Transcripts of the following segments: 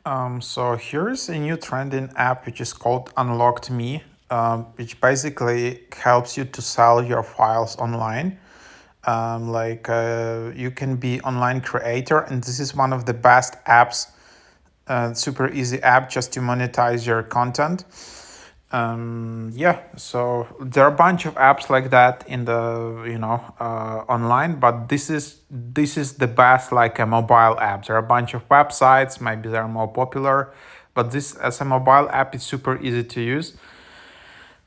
So here's a new trending app which is called Unlocked Me, which basically helps you to sell your files online. You can be online creator, and this is one of the best apps, super easy app just to monetize your content. So there are a bunch of apps like that in the online, but this is the best, like a mobile app. There are a bunch of websites, maybe they're more popular, but this as a mobile app is super easy to use.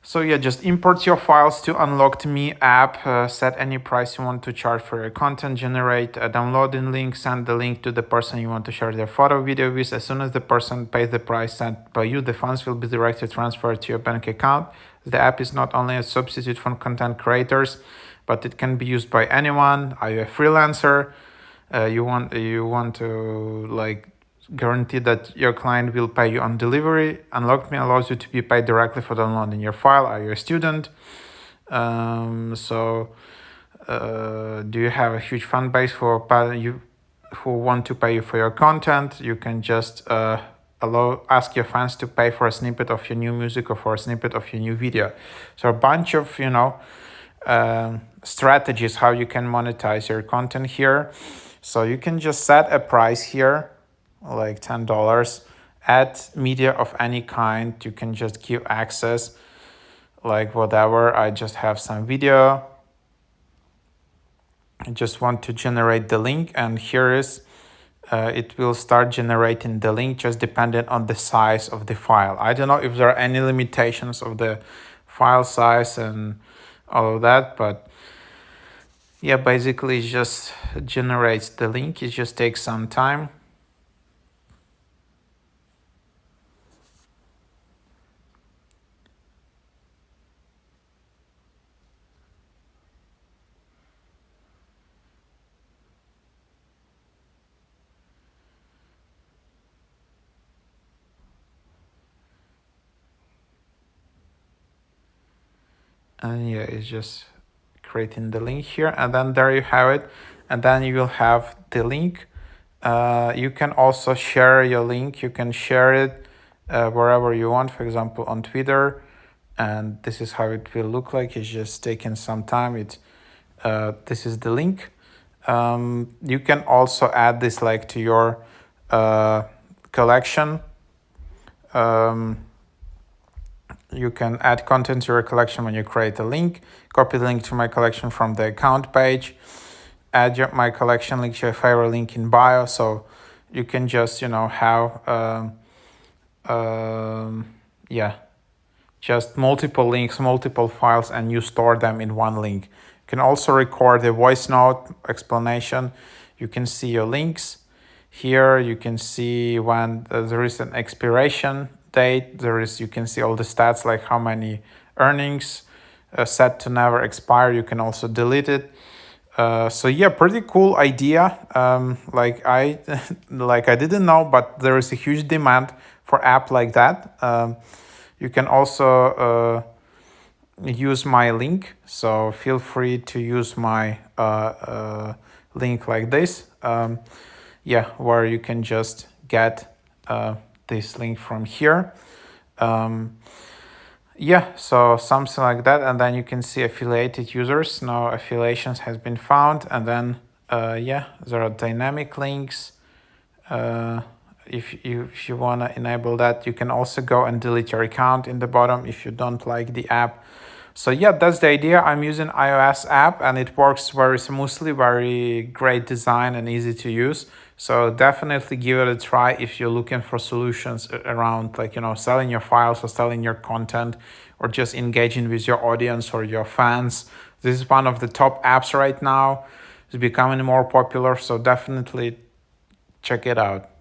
So yeah, just import your files to Unlocked Me app, set any price you want to charge for your content, generate a downloading link, send the link to the person you want to share their photo video with. As soon as the person pays the price sent by you, the funds will be directly transferred to your bank account. The app is not only a substitute for content creators, but it can be used by anyone. Are you a freelancer? You want to guarantee that your client will pay you on delivery. Unlocked Me allows you to be paid directly for downloading your file. Are you a student? Do you have a huge fan base who want to pay you for your content? You can just ask your fans to pay for a snippet of your new music or for a snippet of your new video. So a bunch of strategies how you can monetize your content here. So you can just set a price here, like $10, add media of any kind. You can just give access, like whatever. I just have some video. I just want to generate the link, and here is it will start generating the link just dependent on the size of the file. I don't know if there are any limitations of the file size and all of that, but yeah, basically it just generates the link. It just takes some time. And yeah, it's just creating the link here, and then there you have it. And then you will have the link. You can also share your link. You can share it wherever you want, for example, on Twitter. And this is how it will look like. It's just taking some time. This is the link. You can also add this like to your collection. You can add content to your collection when you create a link. Copy the link to my collection from the account page. Add my collection link to your favorite link in bio. So you can just have just multiple links, multiple files, and you store them in one link. You can also record a voice note explanation. You can see your links here. You can see when there is an expiration date. You can see all the stats, like how many earnings set to never expire. You can also delete it. So yeah, pretty cool idea. I didn't know, but there is a huge demand for app like that. You can also use my link, so feel free to use my link like this. Where you can just get this link from here. So something like that, and then you can see affiliated users. Now affiliations has been found, and then there are dynamic links. If you want to enable that, you can also go and delete your account in the bottom if you don't like the app. So yeah, that's the idea. I'm using iOS app, and it works very smoothly, very great design and easy to use. So definitely give it a try if you're looking for solutions around selling your files or selling your content, or just engaging with your audience or your fans. This is one of the top apps right now. It's becoming more popular, so definitely check it out.